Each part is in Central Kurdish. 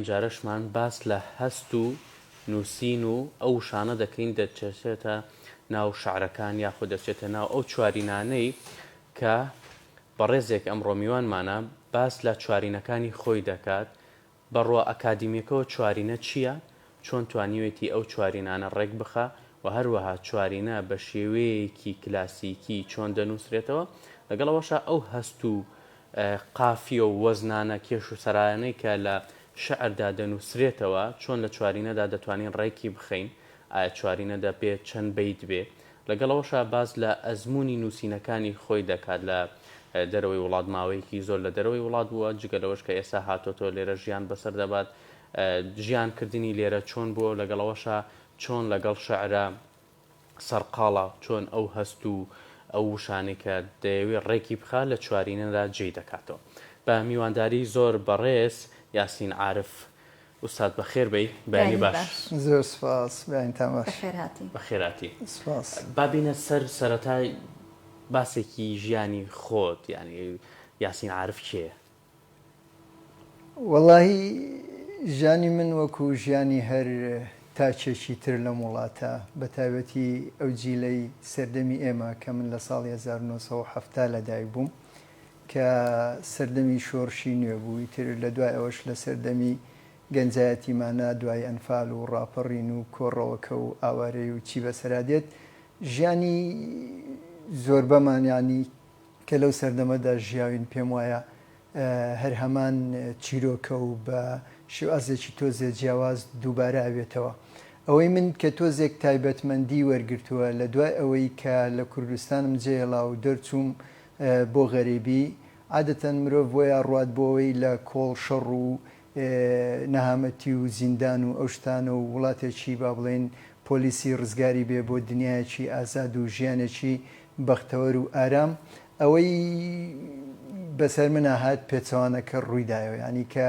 ئەمجارەشمان باس لە هەست و نووسین و ئەو شانە دەکەین دەچێتە ناو شعرەکان یاخود دەچێتە ناو ئەو چوارینانەی کە بەڕێزێک ئەمڕۆ میوانمانە باس لە چوارینەکانی خۆی دەکات بەڕۆ ئەکادیمیەکەەوە چوارینە چییە؟ چۆن توانیوێتی ئەو چوارینانە ڕێک بخە و هەروەها چوارینە بە شێوەیەکی کلاسیکی چۆن دەنووسرێتەوە لەگەڵەوەشە ئەو هەست و قافیە و وەزنانە کێش و سەرایانەی کە لە شعردا دەنووسرێتەوە چۆن لە چوارینەدا دەتوانین ڕێکی بخەین ئایا چوارینەدا پێ چەند بیت بێ لەگەڵەوەشە باز لە ئەزمموی نووسینەکانی خۆی دەکات لە دەرەوەی وڵات ماوەیەکی زۆر لە دەرەوەی وڵات بووە جگەلەوەش کە ئێستا هاتۆتۆ لێرە ژیان بەسەر دەبات ژیانکردنی لێرە چۆن بووە لەگەڵەوەشە چۆن لەگەڵ شعرە سەرقاڵە چۆن ئەو هەست و ئەو وشانێک کە دەیەوێت ڕێکی بخە لە چوارینەدا جێی دەکاتەوە بە میوانداری زۆر بەڕێز یاسین عارف ئوستاد بەخێر بی بەیانی باش زۆر سپاس بەیانتان باش بەخێراتی سپاس بابینە سەرەتای باسێکی ژیانی خۆت یعنی یاسین عارف کێیە؟ وەڵاهی ژیانی من وەکو ژیانی هەر تاچێکی تر لە وڵاتە بە تایبەتی ئەو جیلەی سەردەمی ئێمە کە من لە ساڵی 1970 لەدایک بووم کە سەردەمی شۆڕشی نوێ بووی تر لە دوای ئەوەش لە سەردەمی گەنجایەتیمانە دوای ئەنفال و ڕاپەڕین و کۆڕەوەکە و ئاوارەی و چی بەسەرادێت ژیانی زۆر بەمانیانی کە لەو سەردەمەدا ژیاوین پێم وایە هەر هەمان چیرۆکە و بە شێوازێکی تۆزێ جیاواز دووبارە ئاوێتەوە ئەوەی من کە تۆزێک تایبەتمەندی وەرگرتووە لە دوای ئەوەی کە لە کوردستانم جێڵا و دەرچووم بۆ غەریبی عادەتەن مرۆڤ بۆیە ڕوات بۆەوەی لە کۆڵ شەڕ و نەهامەتی و زیندان و ئەو شتانە و وڵاتێکی با بڵێن پۆلیسی ڕزگاری بێ بۆ دنیایەکی ئازاد و ژیانێکی بەختەوەر و ئارام ئەوەی بەسەر منە هات پێچەوانەکە ڕوویدایەوە ینی کە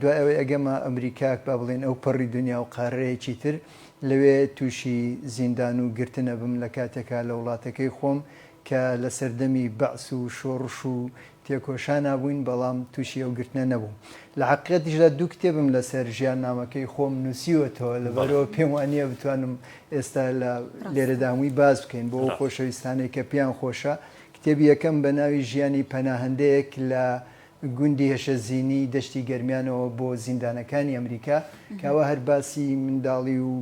دوای ئەوەی ئەگەمە ئەمریکاک با بڵێن ئەو پەڕی دنیا و قارەیەکی تر لەوێ تووشی زیندان و گرتنە بم لە کاتێکا لە وڵاتەکەی خۆم کە لە سەردەمی بەعس و شۆڕش و تێکۆشان نبووین بەڵام تووشی ئەو گرتنە نەبوو لە حقیقەتیشدا دوو کتێبم لەسەر ژیان نامەکەی خۆم نووسیوەتەوە لەبەرەوە پێم وانە بتوانم ئێستا لە لێرەداوی باز بکەین بۆ خۆشەویستانێک کە پیان خۆشە کتێبی یەکەم بە ناوی ژیانی پەناهەندەیەک لە گوندی هێشە زیینی دەشتی گەرمیانەوە بۆ زیندانەکانی ئەمریکا کاوە هەر باسی منداڵی و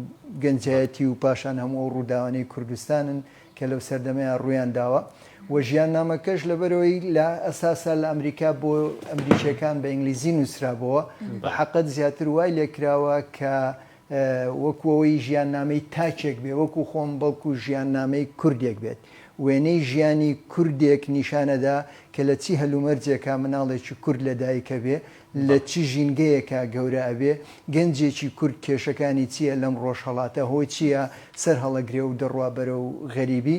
گەنجایەتی و پاشان هەموو ڕووداوانەی کوردستانن کە لەو سەردەمەیان ڕویان داوە و ژیان نامەکەش لەبەرەوەی لە ئەساسا لە ئەمریکا بۆ ئەمریکیەکان بە ئینگلیزی نووسرابەوە بە حەقەت زیاتر وای لێکراوە کە وەکوەوەی ژیان نامەی تاچێک بێ وەکو خۆم بەڵکو ژیان نامەی کوردێک بێت وێنەی ژیانی کوردێک نیشانەدا کە لە چی هەلومەرجێکا مناڵێکی کورد لەدایکە بێ لە چی ژینگەیەکە گەورە ئەبێ گەنجێکی کورد کێشەکانی چییە لەم ڕۆژهەڵاتە هۆی چییە سەر هەڵەگرێ و دەڕوا بەرە و غەریبی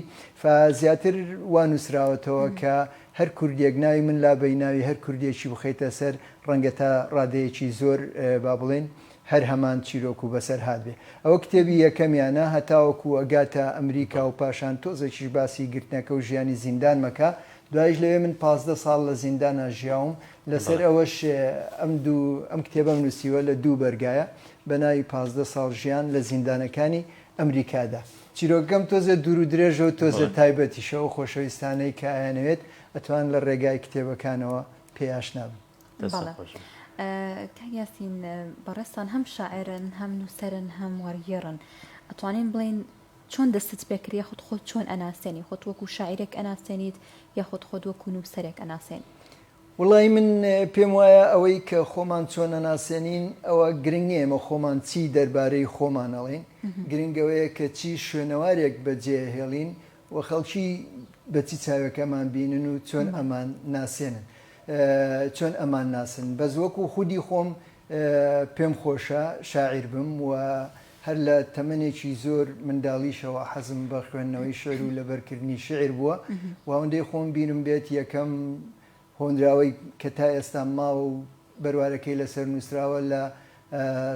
زیاتر وان نووسراوەتەوە کە هەر کوردێک ناوی من لابەی ناوی هەر کوردێکی بخەیتە سەر ڕەنگە تا ڕادەیەکی زۆر با بڵێن هەر هەمان چیرۆک و بەسەر هاات بێ ئەوە کتێبی یەکەمیانە هەتاوەکو ئەگاتە ئەمریکا و پاشان تۆزێکیش باسی گرتنەکە و ژیانی زیندان مەکە دوایش لەوێ من 15 ساڵ لە زیندانە ژیاوم لەسەر ئەوەش ئەم کتێبەم نووسیوە لە دوو بەرگایە بە ناوی 15 ساڵ ژیان لە زیندانەکانی ئەمریکادا چیرۆکەم تۆزە دوور و درێژە و تۆزە تایبەتیشەوە خۆشەویستانەی کە ئاەنەوێت ئەتوان لە ڕێگای کتێبەکانەوە پێیاشنابن. کاگیاسین بەڕێستان هەم شاعرن هەم نووسەرن هەم وەرگێڕن ئەتوانین بڵین چۆن دەستت پێکرێ خۆت چۆن ئەناسێنی خۆت وەکو شاعیرێک ئەناسێنیت یاخۆت خۆت وەکو نووسەرێک ئەناسێن؟ وڵی من پێم وایە ئەوەی کە خۆمان چۆن ئەناسێنین ئەوە گرنگ نیە ئێمە خۆمان چی دەربارەی خۆمانەڵین گرنگەوەیە کە چی شوێنەوارێک بەجێهێڵین و خەڵکی بەچی چاوەکەمان بینن و چۆن ئەمان ناسێنن چۆن ئەمان ناسن بەس وەکو خودی خۆم پێم خۆشە شاعیر بم و هەر لە تەمەنێکی زۆر منداڵیشەوە حەزم بە خوێندنەوەی شعر و لەبەرکردنی شعر بووە و ئەوەندەی خۆم بینم بێت یەکەم هۆنراوەی کە تا ئێستا ماوە و بەروارەکەی لەسەر نووسراوە لە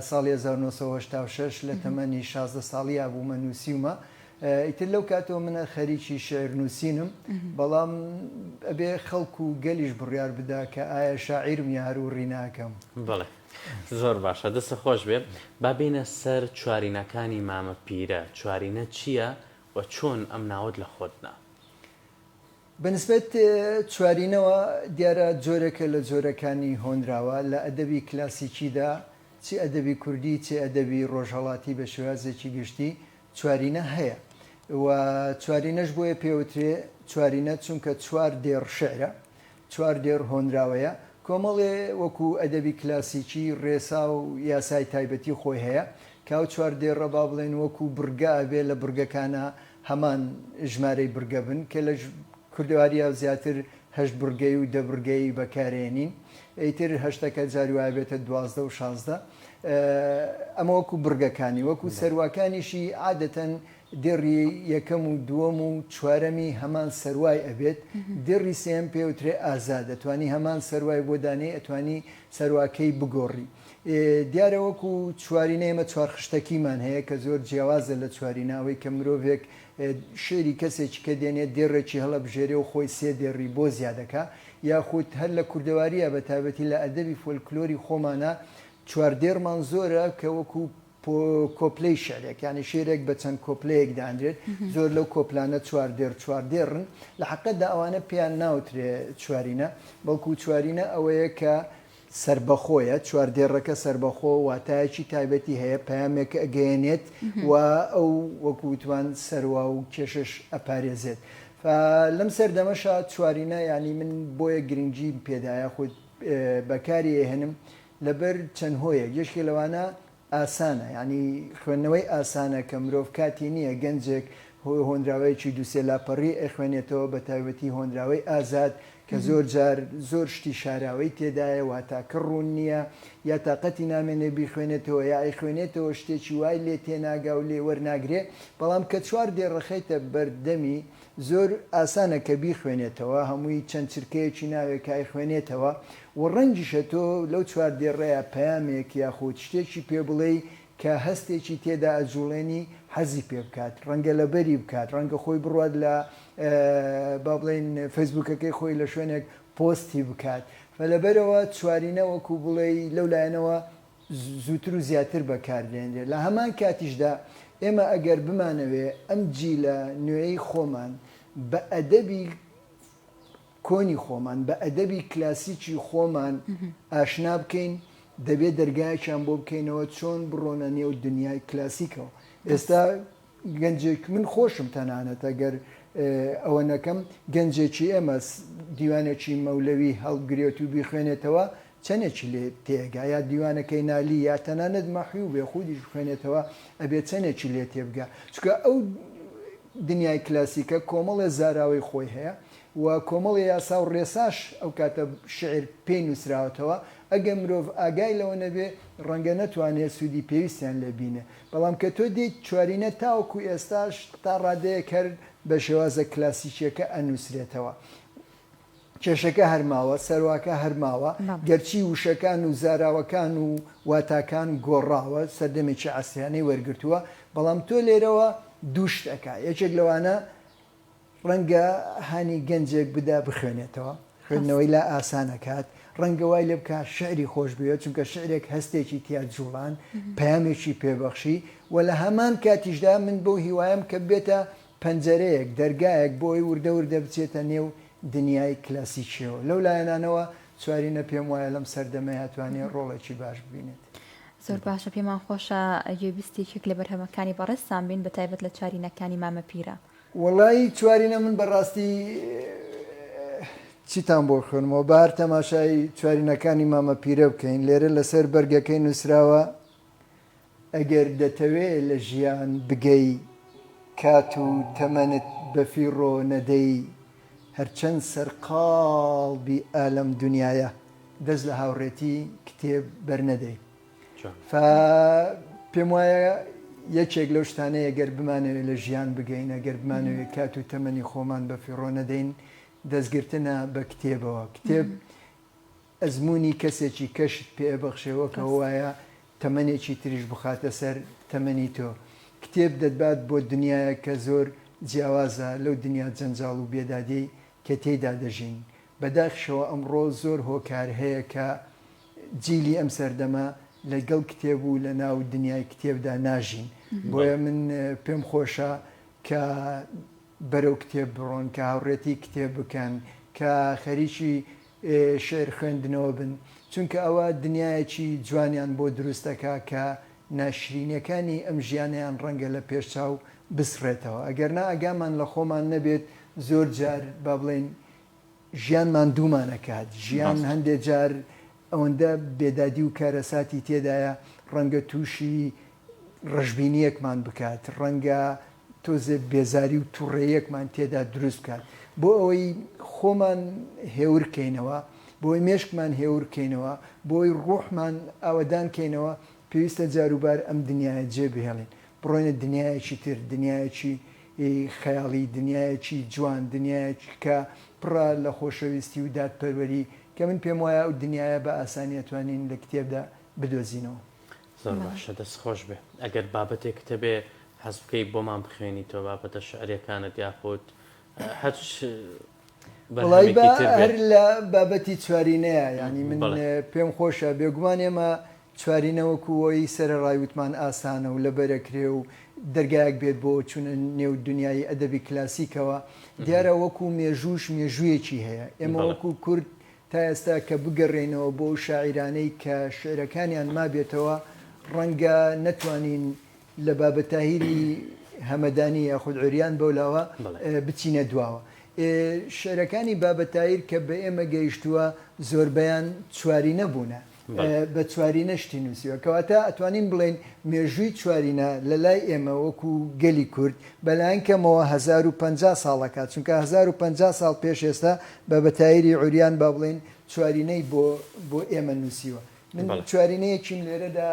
ساڵی 1986 لە تەمەنی 16 ساڵی بوومە نووسیومە ئیتر لەو کاتەوە منە خەریکی شعر نووسینم بەڵام ئەبێ خەڵکو و گەلیش بڕیار بدا کە ئایا شاعیرم یا هەروڕی ناکەم. بڵێ زۆر باشە دەستە خۆش بێ با بینە سەر چوارینەکانی مامە پیرە چوارینە چییە و چۆن ئەم ناوت لە خۆتنا؟ بەنسبەت چوارینەوە دیارە جۆرەکە لە جۆرەکانی هۆنراوە لە ئەدەبی کلاسیکیدا چی ئەدەبی کوردی چی ئەدەبی ڕۆژهەڵاتی بە شێوازێکی گشتی چوارینە هەیە و چوارینەش بۆیە پێوترێ چوارینە چونکە چوار دێر شعرە چوار دێر هۆنراوەیە کۆمەڵێ وەکو ئەدەبی کلاسیکی ڕێسا و یاسای تایبەتی خۆی هەیە کاو چوار دێڕە با بڵێن وەکو برگە ئەبێ لە برگەکانە هەمان ژمارەی برگە بن کە لە کوردەواریە زیاتر هەشت برگەی و دە برگەی بەکارێنین ئەیتر هەشتەکە جاری وایە بێتە 12 و 16 ئەمە وەکو برگەکانی وەکو سەرواکانیشی عادەتەن دێڕی یەکەم و دووەم و چوارەمی هەمان سەروای ئەبێت دێڕی سێم پێوترێ ئازاد ئەتوانی هەمان سەروای بۆ دانێ ئەتوانی سەرواکەی بگۆڕی دیارە وەکو چوارینە ئێمە چوار خشتەکیمان هەیە کە زۆر جیاوازە لە چواریناوەی کە مرۆڤێک شعری کەسێکی کە دێنێت دێڕێکی هەڵە بژێرێ و خۆی سێ دێڕی بۆ زیادەکە یاخود هەر لە کوردەواریە بە تایبەتی لە ئەدەبی فۆلکلۆری خۆمانە چواردێرمان زۆرە کە وەکو کۆپلەی شعرێک یعنی شێرێک بە چەند کۆپلەیەک دانرێت زۆر لەو کۆپلانە چواردێڕن لە حەقەتدا ئەوانە پێیان ناوترێ چوارینە بەڵکو چوارینە ئەوەیە کە سربەخۆیە چواردێڕەکە سربەخۆ واتایەکی تایبەتی هەیە پەیامێک ئەگەیەنێت و ئەو وەکووتوان سەروا و کێشش ئەپارێزێت لەم سەردەمەشە چوارینە ینی من بۆیە گرنگجی پێدایە خۆت بەکاری هێنم لەبەر چەند هۆیە یەشکی لەوانە ئاسانە ینی خوێندنەوەی ئاسانە کە مرۆڤ کاتی نییە گەنجێک هۆنراوەیەکی دووسێ لاپەڕی ئەخوێنێتەوە بە تایبەتی هۆنراوەی ئازاد کە زۆر جار زۆر شتی شاراوەی تێدایە وا تاکە ڕوون نییە یا تااقەتی نامێنێ بیخوێنێتەوە یا ئەیخوێنێتەوە شتێکی وای لێ تێناگا و لێ وەرناگرێ بەڵام کە چوار دێڕەخەیتە بەردەمی زۆر ئاسانە کە بیخوێنێتەوە هەمووی چەند چرکەیەکی ناوێک ئایخوێنێتەوە و ڕەنگیشە تۆ لەو چوار دێڕەیە پەیامێک یاخود شتێکی پێ بڵێ کە هەستێکی تێدا ئەجوڵێنی حەزی پێ بکات ڕەنگە لەبەری بکات ڕەنگە خۆی بڕات لە با بڵێن فەیسبوکەکەی خۆی لە شوێنێک پۆستی بکات لەبەرەوە چوارینە وەکو بڵێ لەو لایەنەوە زووتر و زیاتر بەکاردێنرێت لە هەمان کاتیشدا ئێمە ئەگەر بمانەوێ ئەم جیلە نوێی خۆمان بە ئەدەبی کۆنی خۆمان بە ئەدەبی کلاسیکی خۆمان ئاشنا بکەین دەبێت دەرگایەکیان بۆ بکەینەوە چۆن بڕۆنە نێو دنیای کلاسیکەوە ئێستا گەنجێک من خۆشم تەنانەت ئەگەر ئەوە نەکەم گەنجێکی ئێمە دیوانێکی مەولەوی هەڵگرێت و بیخوێنێتەوە چەندێکی لێ تێگا یا دیوانەکەی نالی یا تەنانەت مەحیوو بێ خودیش خوێنێتەوە ئەبێت چەندێکی لێ تێبگا چکە ئەو دنیای کلاسیکە کۆمەڵێ زاراوی خۆی هەیە و کۆمەڵی یاسا و ڕێساش ئەو کاتە شعر پێی نووسراوەتەوە ئەگە مرۆڤ ئاگای لەوە نەبێ ڕەنگە نەتوانێت سوودی پێویستیان لێبینێ بەڵام کە تۆ دیت چوارینە تاوەکو ئێستاش تا ڕادەیە کرد بە شێوازە کلاسیکیەکە ئەنووسرێتەوە کێشەکە هەرماوە سەرواکە هەرماوە گەرچی وشەکان و زاراوەکان و واتاکان گۆڕاوە سەردەمێکی عەسریانەی وەرگرتووە بەڵام تۆ لێرەوە دووشتەکە یەکێک لەوانە ڕەنگە هانی گەنجێک بدا بخوێنێتەوە خوێندنەوەی لا ئاسانەکات ڕەنگە وای لێ بکە شعری خۆش بێت چونکە شعرێک هەستێکی تیا جوڵان پەیامێکی پێبەخشی و لە هەمان کاتیشدا من بۆ هیوایم کە بێتە پەنجەرەیەک دەرگایەک بۆی وردە وردە بچێتە نێو دنیای کلاسیکیەوە لەو لایەنانەوە چوارینە پێم وایە لەم سەردەمە هاتوانێت ڕۆڵێکی باش ببینێت زۆر باشە پێمان خۆشە گوێبیستێکێک لە بەرهەمەکانی بەڕێستان بین بە تایبەت لە چارینەکانی مامە پیرە وەڵی چوارینە من بەڕاستی چیتان بۆ خوێنمەوە بار تەماشای چوارینەکانی مامە پیرە بکەین لێرە لەسەر بەرگەکەی نووسراوە ئەگەر دەتەوێت لە ژیان بگەی کات و تەمەنت بەفیڕۆ نەدەی هەرچەند سەرقاڵبی ئالەم دنیاە دەست لە هاوڕێتی کتێب بەرنەدەی پێم وایە یەکێک لەو شتانەیە گەر بمانەوێت لە ژیان بگەین ئەگەر بمانەوێت کات و تەمەنی خۆمان بەفیڕۆ نەدەین دەستگرتنە بە کتێبەوە کتێب ئەزمموی کەسێکی کەشت پێبەخشەوە کە وایە تەمەنێکی تریش بخاتە سەر تەمەنی تۆ کتێب دەدبات بۆ دنیاە کە زۆر جیاوازە لەو دنیا جەنجاڵ و بێدادی کە تێیدا دەژین. بەداخشەوە ئەمڕۆ زۆر هۆکار هەیە کە جیلی ئەم سەردەمە لەگەڵ کتێب و لە ناو دنیای کتێبدا ناژین. بۆیە من پێم خۆشە کە بەرەو کتێب بڕۆن، کە هاوڕێتی کتێب بکەن، کە خەریکی شێر خوێندنەوە بن، چونکە ئەوە دنیایەکی جوانیان بۆ دروستەکە کە ناشرینەکانی ئەم ژیانیان ڕەنگە لە پێشچاو بسڕێتەوە. ئەگەرنا ئەگامان لە خۆمان نەبێت زۆر جار با بڵێن ژیانمان دوومانەکات. ژیان هەندێک جار ئەوەندە بێدادی و کارەساتی تێدایە ڕەنگە تووشی ڕژبینیەکمان بکات، ڕەنگە تۆزێ بێزاری و تووڕێیەکمان تێدا دروست بکات. بۆ ئەوەی خۆمان هێورکەینەوە، بۆی مێشکمان هێورکەینەوە، بۆی ڕوحمان ئاوەدانکەینەوە، پێویستە جاروبار ئەم دنیاە جێبهێڵین، بڕۆینە دنیایەکی تر، دنیایەکی خەیاڵی، دنیایەکی جوان، دنیایەکی کە پڕە لە خۆشەویستی و دادپەروەری، کە من پێم وایە ئەو دنیاە بە ئاسانی ئەتوانین لە کتێبدا بدۆزینەوە. زۆر باشە، دەست خۆش بێ. ئەگەر بابەتێک کتێبێ حەز بکەی بۆمان بخوێنی تۆ بابەتە شعرەکانت یاخود وڵی هەر لە بابەتی چوارینەیە، ینی من پێم خۆشە بێگومان ئێمە چوارینەوەکوەوەی سەرڕای وتمان ئاسانە و لە بەرەکرێ و دەرگایەک بێت بۆ چونە نێو دنیای ئەدەبی کلاسیکەوە، دیارە وەکو مێژوش مێژوویەکی هەیە. ئێمە وەکو کورد تا ئێستا کە بگەڕێنەوە بۆ شاعیرانەی کە شعرەکانیان ما بێتەوە، ڕەنگە نەتوانین لە بابەتاهیری هەمەدانی یاخود عریان بەولاوە بچینە دواوە. شعرەکانی بابەتایر کە بە ئێمە گەیشتووە زۆربیان چواری نەبوونە، بە چوارینە شتی نووسیوە، کەواتە ئەتوانین بڵێن مێژووی چوارینە لە لای ئێمە وەکو گەلی کورد بەلایەنکەمەوە 1050 ساڵەکات، چونکە 1050 ساڵ پێش ئێستا بابەتایری عریان با بڵێن چوارینەی بۆ ئێمە نووسیوە. من چوارینەیەکیم لێرەدا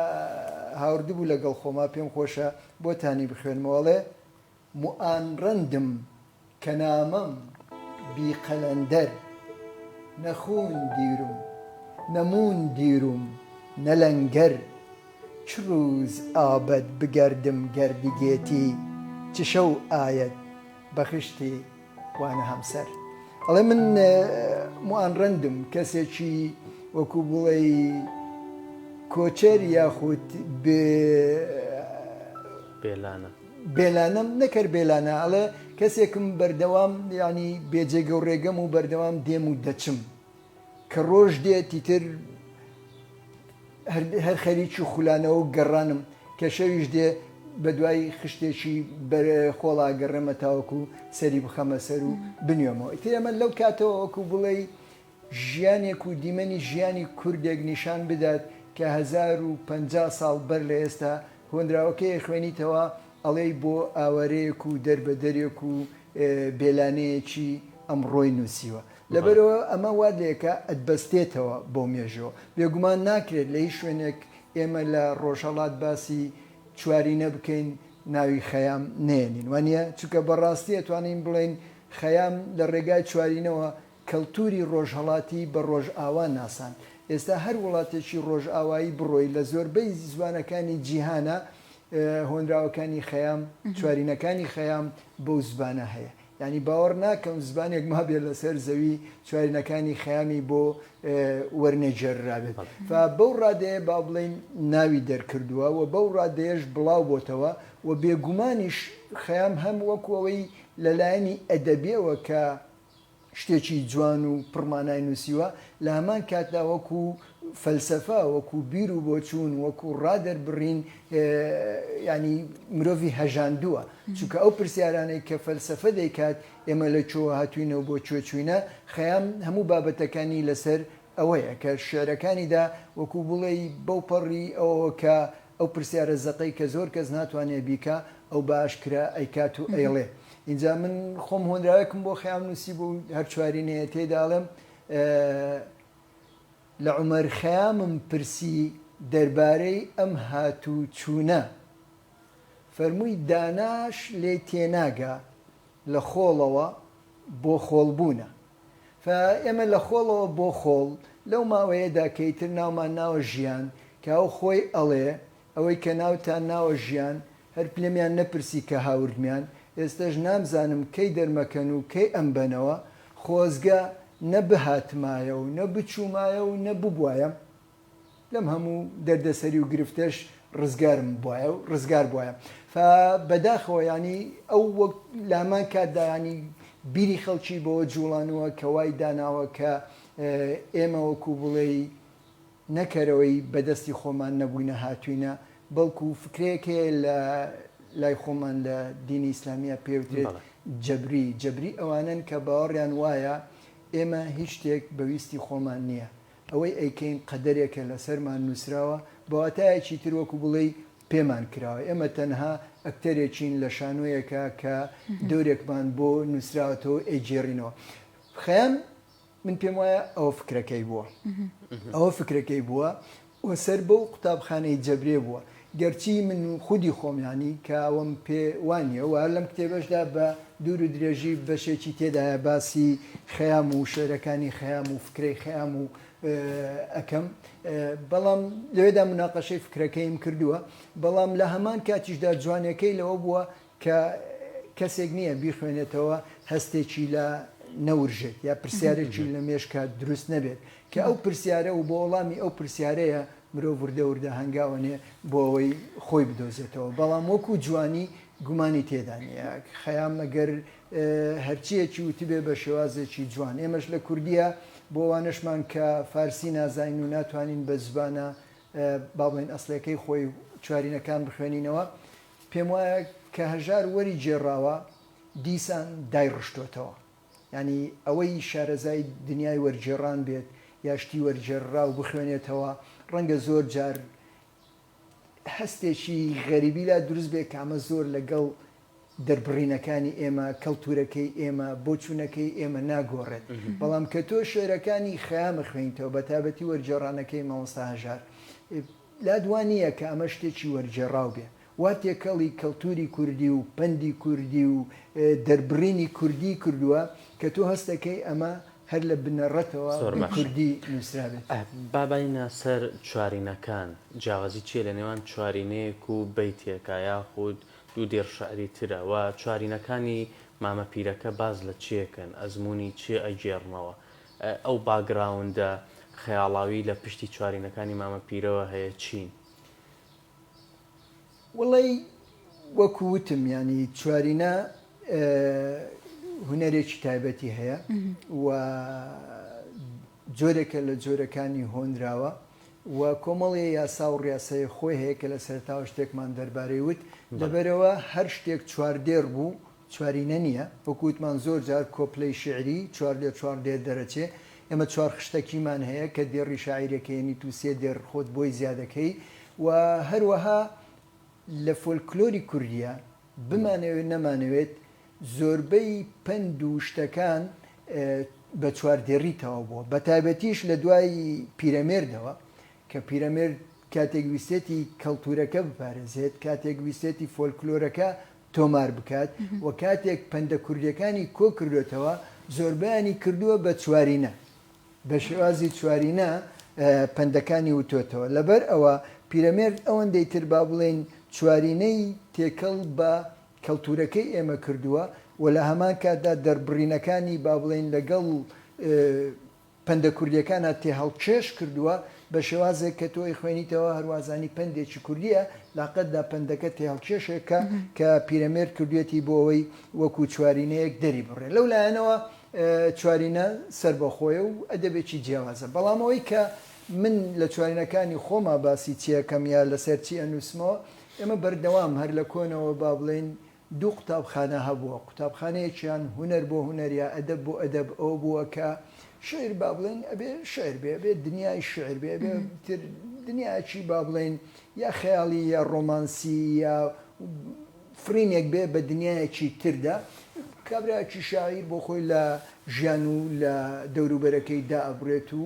هاوردبوو لەگەڵ خۆما، پێم خۆشە بۆتانی بخوێنمەوەڵێ: موئانڕەندم کە نامەم بی قەلەندەر، نەخوون دیرم نەمون دیرم نەلەنگەر، چ ڕووز ئابەد بگەردم گەردیگێتی، چ شەو ئاەت بەخشتی وانە هەمسەر. ئەڵێ من موئانڕەندم، کەسێکی وەکو بڵێ کۆچەر یاخود بێلانەم نەکرد بێلانە، ئەڵێ کەسێکم بەردەوام ینی بێجێگە و ڕێگەم و بەردەوام دێم و دەچم، کە ڕۆژ دێتی تر هەر خەریکی خولانەوە و گەڕانم، کە شەویش دێ بە دوای خشتێکی خۆڵا گەڕێمە تاوەکو سەری بخەمە سەر و بنیۆمەوە. ئیتر ئەمە لەو کاتەوە وەکو بڵێ ژیانێک و دیمەنی ژیانی کوردێک نیشان بدات کە 1050 ساڵ بەر لە ئێستا هۆنراوەکەی خوێنیتەوە ئەڵێ بۆ ئاوارەیەک و دەربەدەرێک و بێلانەیەکی ئەمڕۆی نووسیوە. لەبەرەوە ئەمە وادێکە ئەتبەستێتەوە بۆ مێژەوە. بێگومان ناکرێت لە هیچ شوێنێک ئێمە لە ڕۆژهەڵات باسی چوارینە بکەین ناوی خەیام نێنین، وانە چونکە بەڕاستی ئەتوانین بڵێن خەیام لە ڕێگای چوارینەوە کەلتوری ڕۆژهەڵاتی بە ڕۆژئاوا ناسان. ئێستا هەر وڵاتێکی ڕۆژئاوایی بڕۆی لە زۆربەی زبانەکانی جیهانە هۆنراوەکانی خەیام، چوارینەکانی خەیام بەو زبانە هەیە. ینی باوەڕ ناکەم زبانێک ما بێت لەسەر زەوی چوارینەکانی خەیامی بۆ وەرنەجێڕابێت. بەو ڕادەیە با بڵێن ناوی دەرکردووە و بەو ڕادەیەش بڵاو بۆتەوە و بێگومانیش خەیام هەم وەکوەوەی لەلایەنی ئەدەبیەوە کە شتێکی جوان و پڕمانای نووسیوە، لە هەمان کاتدا وەکو فەلسەفە، وەکو بیر و بۆچوون، وەکو ڕادەربڕین، ینی مرۆڤی هەژاندووە. چونکە ئەو پرسیارانەی کە فەلسەفە دەیکات ئێمە لە چۆ هاتوینەوە بۆ چۆچوینە، خەیام هەموو بابەتەکانی لەسەر ئەوەیە کە شعرەکانیدا وەکو بڵێ بەو پەڕی ئەوە کە ئەو پرسیارە زەقەی کە زۆر کەس ناتوانێت بیکە ئەو باشکرا ئەیکات و ئەیڵێ. اینجا من خۆم هۆنراوەکم بۆ خەیام نووسی بوو هەر چوارینەیە تێداڵم لە عومەر خەیامم پرسی دەربارەی ئەم هاتوو چوونە، فەرمووی داناش لێ تێناگا لە خۆڵەوە بۆ خۆڵبوونە. ئێمە لە خۆڵەوە بۆ خۆڵ لەو ماوەیەدا کەیتر ناومان ناوە ژیان، کە ئەو خۆی ئەڵێ ئەوەی کە ناوتان ناوە ژیان هەر پلێمیان نەپرسی کە هاوردمیان ئێستاش نامزانم کەی دەرمەکەن و کەی ئەم بنەوە خۆزگە نەبهاتمایە و نەبچوومایە و نەبووبوایە لەم هەموو دەردەسەری و گرفتەش ڕزگارم بواە و ڕزگار بواە بەداخەوە ینی ئەو وەک لامان کاتدا ینی بیری خەڵکی بەوە جوڵانەوە کە وای داناوە کە ئێمە وەکو بڵێ نەکەرەوەی بەدەستی خۆمان نەبووینە هاتوینە بەڵکو فکرەیەکەیە لە لای خۆمان لە دینی ئیسلامیە پێوترێت جەبری ئەوانن کە باوەڕیان وایە ئێمە هیچ شتێک بەویستی خۆمان نییە ئەوەی ئەیکەین قەدەرێکە لەسەرمان نووسراوە بەواتایەکی تر وەکو بڵێ پێمان کراوە ئێمە تەنها ئەکتەرێکین لە شانۆیەکە کە دەورێکمان بۆ نووسراوەتەوە ئەیجێڕینەوە خەیان من پێم وایە ئەوە فکرەکەی بووە و سەر بەو قوتابخانەی جەبرێ بووە گەرچی من خودی خۆمیانی کە ئەوەم پێوانیە و لەم کتێبەشدا بە دوور و درێژی بەشێکی تێدایە باسی خەیام و شێرەکانی خەیام و فکرەی خەیام و ئەەکەم بەڵام لەوێدا مناقەشەی فکرەکەیم کردووە بەڵام لە هەمان کاتیشدا جوانەکەی لەوە بووە کە کەسێک نییە بیخوێنێتەوە هەستێکی لە نەورژێت یا پرسیارێکی لە مێشکە دروست نەبێت کە ئەو پرسیارە و بۆ وەڵامی ئەو پرسیارەیە مرۆڤ وردە هەنگاوانێ بۆ ئەوەی خۆی بدۆزێتەوە بەڵام وەکو جوانی گومانی تێدانە خەیام ئەگەر هەرچیەکی وتبێ بە شێوازێکی جوان ئێمەش لە کوردیە بۆ وانشمان کە فارسی نازانین و ناتوانین بە زبانە باڵێن ئەسلەکەی خۆی چوارینەکان بخوێنینەوە پێم وایە کە هەژار وەری جێڕاوە دیسان دایڕشتۆتەوە ینی ئەوەی شارەزای دنیای وەرجێڕان بێت یاشتی وەرجێڕا و بخوێنێتەوە ڕەنگە زۆر جار هەستێکی غەریبی لا دروست بێ کامە زۆر لەگەڵ دەربڕینەکانی ئێمە کەڵتورەکەی ئێمە بۆچوونەکەی ئێمە ناگۆڕێت بەڵام کە تۆ شێرەکانی خەیامە خوێنیتەوە بە تابەتی وەرجێڕانەکەی مامۆستا هەژار لادوانییە کە ئەمە شتێکی وەرجێڕاو بێ وا تێکەڵی کەڵتوری کوردی و پەندی کوردی و دەربڕینی کوردی کردووە کە تۆ هەستەکەی ئەمە هەر لە بنەڕەتەوە کوردی نووسرابێت بابینە سەر چوارینەکان جیاوازی چیە لە نێوان چوارینەیەک و بەیتێکە یاخود دوو دێر شعری ترەوە چوارینەکانی مامە پیرەکە باز لە چیەکەن ئەزمموی چێ ئەگێڕنەوە ئەو باگراوندە خەیاڵاوی لە پشتی چوارینەکانی مامە پیرەوە هەیە چین وڵی وەکووتم ینی چوارینە هونەرێکی تایبەتی هەیە و جۆرێکە لە جۆرەکانی هۆنراوە و کۆمەڵی یاسا و ڕاستەیە خۆی هەیە کە لە سەرتاوە شتێکمان دەربارەی وت لەبەرەوە هەر شتێک چواردێر بوو چوارینە نییە وەکووتمان زۆر جار کۆپلەی شعری چواردێر دەرەچێ ئێمە چوار خشتەکیمان هەیە کە دێڕی شاعیرەکەیانی تو سێ دێر خۆت بۆی زیادەکەی و هەروەها لە فۆلکلۆری کوردیە بمانەوێت نەمانەوێت زۆربەی پند و شتەکان بە چواردێڕیتەوە بووە بە تایبەتیش لە دوای پیرەمێردەوە کە پیرەمێرد کاتێک ویستێتی کەڵتورەکە بپارێزێت کاتێک ویستێتی فۆلکلۆرەکە تۆمار بکات و کاتێک پەندە کوردیەکانی کۆ کردوێتەوە زۆربیانی کردووە بە چوارینە بە شێوازی چوارینە پەندەکانی وتۆتەوە لەبەر ئەوە پیرەمێرد ئەوەندەی تر با بڵێن چوارینەی تێکەڵ بە کەڵتورەکەی ئێمە کردووە و لە هەمان کاتدا دەربڕینەکانی با بڵێن لەگەڵ پەندە کوردیەکانە تێ هەڵکێش کردووە بە شێوازێک کە تۆی خوێنیتەوە هەروازانی پندێکی کوردیە لاقەتدا پندەکە تێ هەڵکێشێکە کە پیرەمێرد کردوێتی بۆ ئەوەی وەکو چوارینەیەک دەری بڕێ لەو لایەنەوە چوارینە سربەخۆیە و ئەدەبێکی جیاوازە بەڵام ئەوەی کە من لە چوارینەکانی خۆما باسی چیەکەم یا لەسەر چی ئەنووسمەوە ئێمە بەردەوام هەر لە کۆنەوە با بڵێن دوو قوتابخانە هەبووە قوتابخانەیەکیان هونەر بۆ هونەریە ئەدەب بۆ ئەدەب ئەو بووە کە شعر با بڵێن ئەبێ شعر بێ بێ دنیای شعر بێ بێ دنیاچی با بڵێن یا خەیاڵی یا ڕۆمانسی یا فرینێک بێ بە دنیایەکی تردا کابراکی شاعیر بۆ خۆی لە ژیان و لە دەوروبەرەکەی دائەبرێت و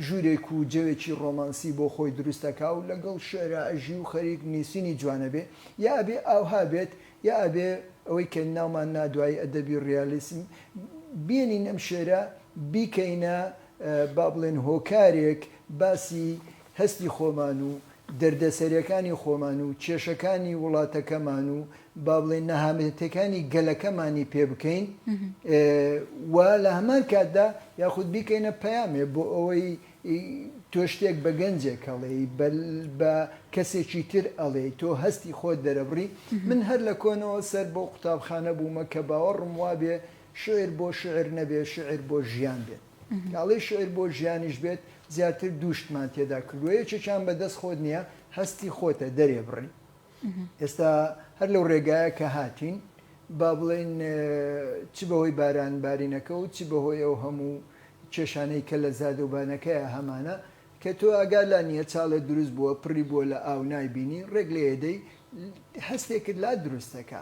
ژوورێک و جەوێکی ڕۆمانسی بۆ خۆی دروستەکە و لەگەڵ شێرە ئەژی و خەریک نووسینی جوانە بێ یا ئەبێ ئاوها بێت یا ئەبێ ئەوەی کە ناومان نادوای ئەدەبی ڕیالیسم بێنین ئەم شێرە بیکەینە با بڵێن هۆکارێک باسی هەستی خۆمان و دەردەسەریەکانی خۆمان و کێشەکانی وڵاتەکەمان و با بڵێن نەهامەتەکانی گەلەکەمانی پێ بکەین و لە هەمان کاتدا یاخود بیکەینە پەیامێ بۆ ئەوەی تۆ شتێک بە گەنجێک ئەڵێ بە کەسێکی تر ئەڵێ تۆ هەستی خۆت دەرەبڕی. من هەر لە کۆنەوە سەر بۆ قوتابخانە بوومە کە باوەڕم وابێ شعر بۆ شعر نەبێ شعر بۆ ژیان بێت. کاڵێ شعر بۆ ژیانیش بێت زیاتر دووشتمان تێدا کردووە چێکیان بەدەست خۆت نییە هەستی خۆتە دەرێ بڕی. ئێستا هەر لەو ڕێگایە کە هاتین با بڵێن چ بەهۆی باران بارینەکە و چی بەهۆی ئەو هەموو کێشانەی کە لە زادوبانەکەیە هەمانە کە تۆ ئاگار لا نییە چاڵە دروست بووە پڕی بووە لە ئاو نایبینی ڕێک لە ئێدەی هەستێکت لا دروستەکە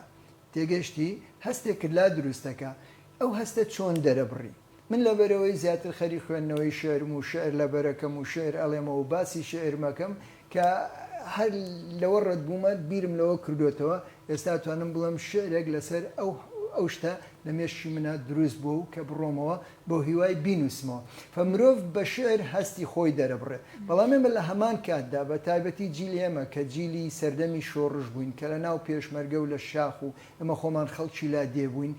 تێگەشتی هەستێکت لا دروستەکە ئەو هەستە چۆن دەرەبڕی. من لەبەرەوەی زیاتر خەری خوێندنەوەی شعرم و شعر لەبەرەکەم و شعر ئەڵێمە و باسی شعر مەکەم کە هەر لەوە ڕەت بوومە بیرم لەوە کردوێتەوە ئێستا توانم بڵم شعرێک لەسەر ئەو شتە لە مێشکی منە دروست بوو کە بڕۆمەوە بۆ هیوای بینوسمەوە. فمرۆڤ بە شعر هەستی خۆی دەرەبڕێ. بەڵام ئێمە لە هەمان کاتدا بە تایبەتی جیلی ئێمە کە جیلی سەردەمی شۆڕش بووین کە لە ناو پێشمەرگە و لە شاخ و ئەمە خۆمان خەڵکی لا دێبووین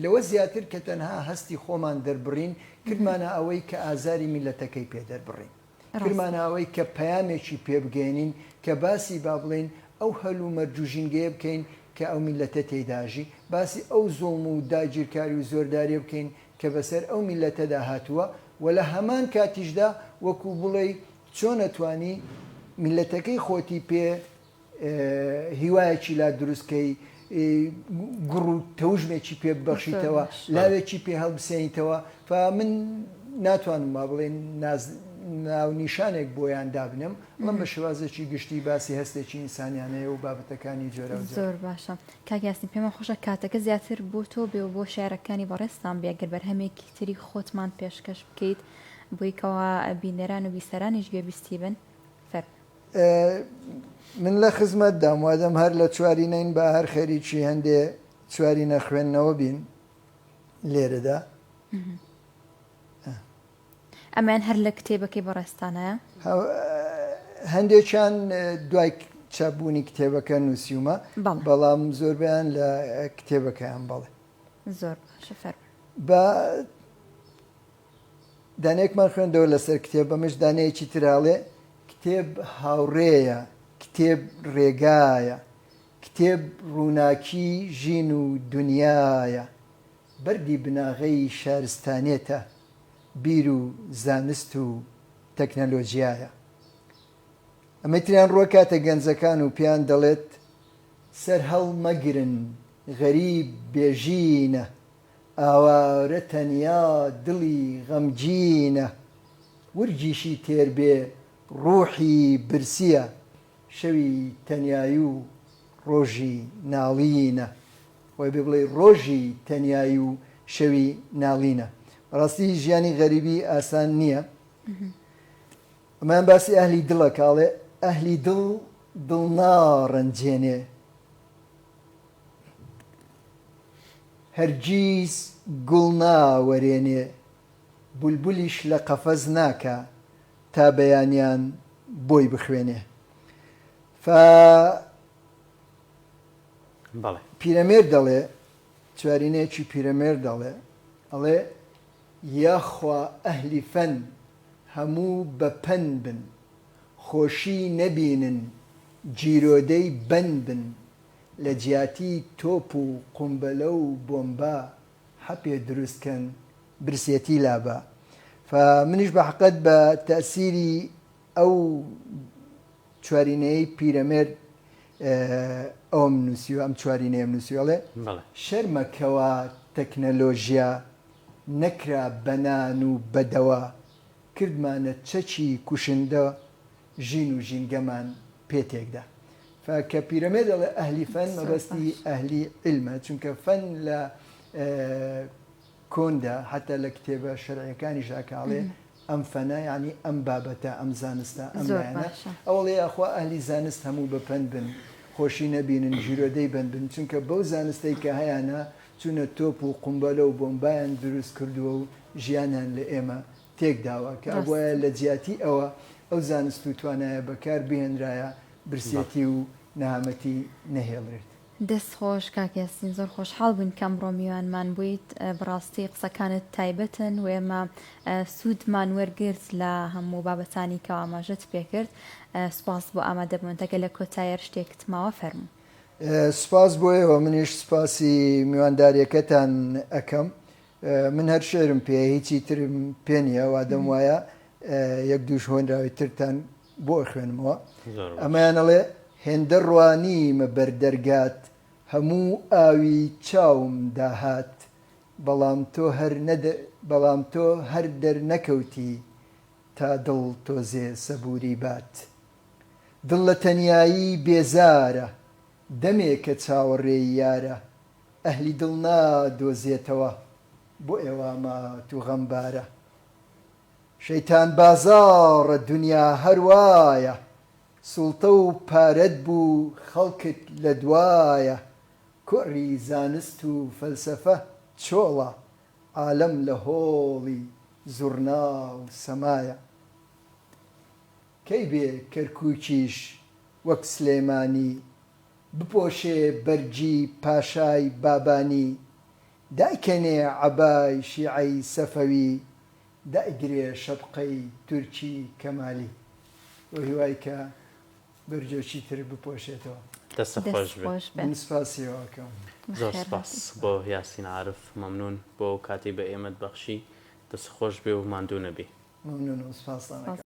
لەوە زیاتر کە تەنها هەستی خۆمان دەربڕین کردمانە ئەوەی کە ئازاری میلەتەکەی پێ دەربڕین. کردمانەوەی کە پەیامێکی پێبگەێنین کە باسی با بڵێن ئەو هەلو مەرجوژینگەیە بکەین کە ئەو میلەتە تێداژی باسی ئەو زۆڵم و داگیرکاری و زۆرداری بکەین کە بەسەر ئەو میلەتەدا هاتووە و لە هەمان کاتیشدا وەکو بڵێ چۆن ئەتوانی میلەتەکەی خۆتی پێ هیوایەکی لا دروستکەی گوڕ و تەوژمێکی پێ ببەخشیتەوە لاوێکی پێ هەڵبسێنیتەوە من ناتوانم ما بڵێن ناونیشانێک بۆیان دابنم من بە شێوازێکی گشتی باسی هەستێکی ئینسانیانەیە و بابەتەکانی جۆرە زۆر باشە. کاگیاسنی پێمە خۆشە کاتەکە زیاتر بۆ تۆ بێ و بۆ شێعرەکانی بەڕێستان بێگەر بەرهەمێکی تری خۆتمان پێشکەش بکەیت بۆیکەوە بینەران و بیسەرانیش گوێبیستی بن فەر من لە خزمەت داموادەم هەر لە چوارینەین بە هەر خەریکی هەندێ چوارینە خوێندنەوە بین لێرەدا ئەمان هەر لە کتێبەکەی بەڕێستانەیە هەندێکیان دوای چاپبوونی کتێبەکە نووسیومە بەڵام زۆربیان لە کتێبەکەیان بەڵێ زۆر باشە فەر بە دانەیەکمان خوێندەوە لەسەر کتێب بەمەش دانەیەکی تراڵێ کتێب هاوڕێیە کتێب ڕێگایە کتێب ڕووناکی ژین و دنیایە بەردی بناغەی شارستانێتە بیر و زانست و تەکنەلۆژیایە ئەمەتریان ڕۆ کاتە گەنجەکان و پیان دەڵێت سەر هەڵ مەگرن غەریب بێژینە ئاوارە تەنیا دڵی غەمگینە ورجیشی تێربێ ڕوحی برسیە شەوی تەنیایی و ڕۆژی ناڵینە وای بێ بڵێ ڕۆژی تەنیایی و شەوی ناڵینە. ڕاستی ژیانی غەریبی ئاسان نییە ئەمان باسی ئەهلی دڵە کاڵێ ئەهلی دڵ دڵ ناڕەنجێنێ هەرگیز گوڵ ناوەرێنێ بولبولیش لە قەفەز ناکە تا بەیانیان بۆی بخوێنێ. پیرەمێر دەڵێ چوارینەیەکی پیرەمێر دەڵێ ئەڵێ یاخوا ئەهلی فەن هەموو بە پەن بن خۆشی نەبینن جیرۆدەی بەن بن لە جیاتی تۆپ و قومبەلە و بۆمبا حەپێ دروستکەن برسێتی لابە. منیش بە حقیقەت بە تەسیری ئەو چوارینەیەی پیرەمێر ئەوم نووسیوە ئەم چوارینەیەم نووسیوەڵێ شەرمەکەوە تەکنەلۆژیا نەکرا بەنان و بەدەوە کردمانە چەکی کوشندە ژین و ژینگەمان پێتێکدا. کە پیرەمێر دەڵێ ئەهلی فەن مەبەستی ئەهلی علمە چونکە فەن لە کۆندا حتا لە کتێبە شەرعیەکانی ژاکاڵێ ئەم فەنە یعنی ئەم بابەتە ئەم زانستە ئەم لایەنە ئەوڵێ ئەخوا ئەهلی زانست هەموو بەپەن بن خۆشی نەبینن ژیرۆدەی بند بن چونکە بەو زانستەی کە هەیەە چونە تۆپ و قومبەلە و بۆمبایان دروست کردووە و ژیانیان لە ئێمە تێکداوە کە ئەوە لە جیاتی ئەوە ئەو زانست و توانایە بەکار بهێنرایە برسێتی و نەهامەتی نەهێڵرێت. دەستخۆش کاکێسین زۆر خۆشحاڵ بووین کەم ڕۆ میوانمان بوویت بڕاستی قسەکانت تایبەتن و ئێمە سوودمان وەرگرت لە هەموو بابەتانی کە ئاماژەت پێکرد. سوپاس بۆ ئامادەبوونەکە لە کۆتایەر شتێکت ماوە فەرموو. سپاس بۆ ئێوە، منیش سپاسی میوانداریەکەتان ئەەکەم. من هەر شێرم پێ هیچی ترم پێ نییە وادەم وایە یەک دووش هۆنراوی ترتان بۆ خوێنمەوە. ئەمانەڵێ هێندە ڕوانیمە بەردەرگات هەموو ئاوی چاوم داهات بەڵام تۆ هەر دەرنەکەوتی تا دڵ تۆزێ سەبووری بات. دڵ لە تەنیایی بێزارە دەمێکە چاوەڕێی یارە ئەهلی دڵ نادۆزێتەوە بۆ ئێوامە تو غەمبارە. شەیتان بازاڕە دنیا هەروایە سوڵتە و پارەت بوو خەڵکت لە دوایە کۆڕی زانست و فەلسەفە چۆڵە عالەم لە هۆڵی زوڕنا و سەمایە. کەی بێ کەرکووکیش وەک سلێمانی بپۆشێ بەرجی پاشای بابانی دایکەنێ عەبای شیعەی سەفەوی دایگرێ شەپقەی تورکی کەمالی. بۆ هیوای کە بەرجۆکی تر بپۆشێتەوە. دەستە خۆش بێت. سپاسیەوەکەم. زۆر سپاس بۆ یاسین عارف، مەمنون بۆ کاتی بە ئێمەت بەخشی. دەست خۆش بێ و ماندوو نەبی. مەمنون و سپاسانەکەم.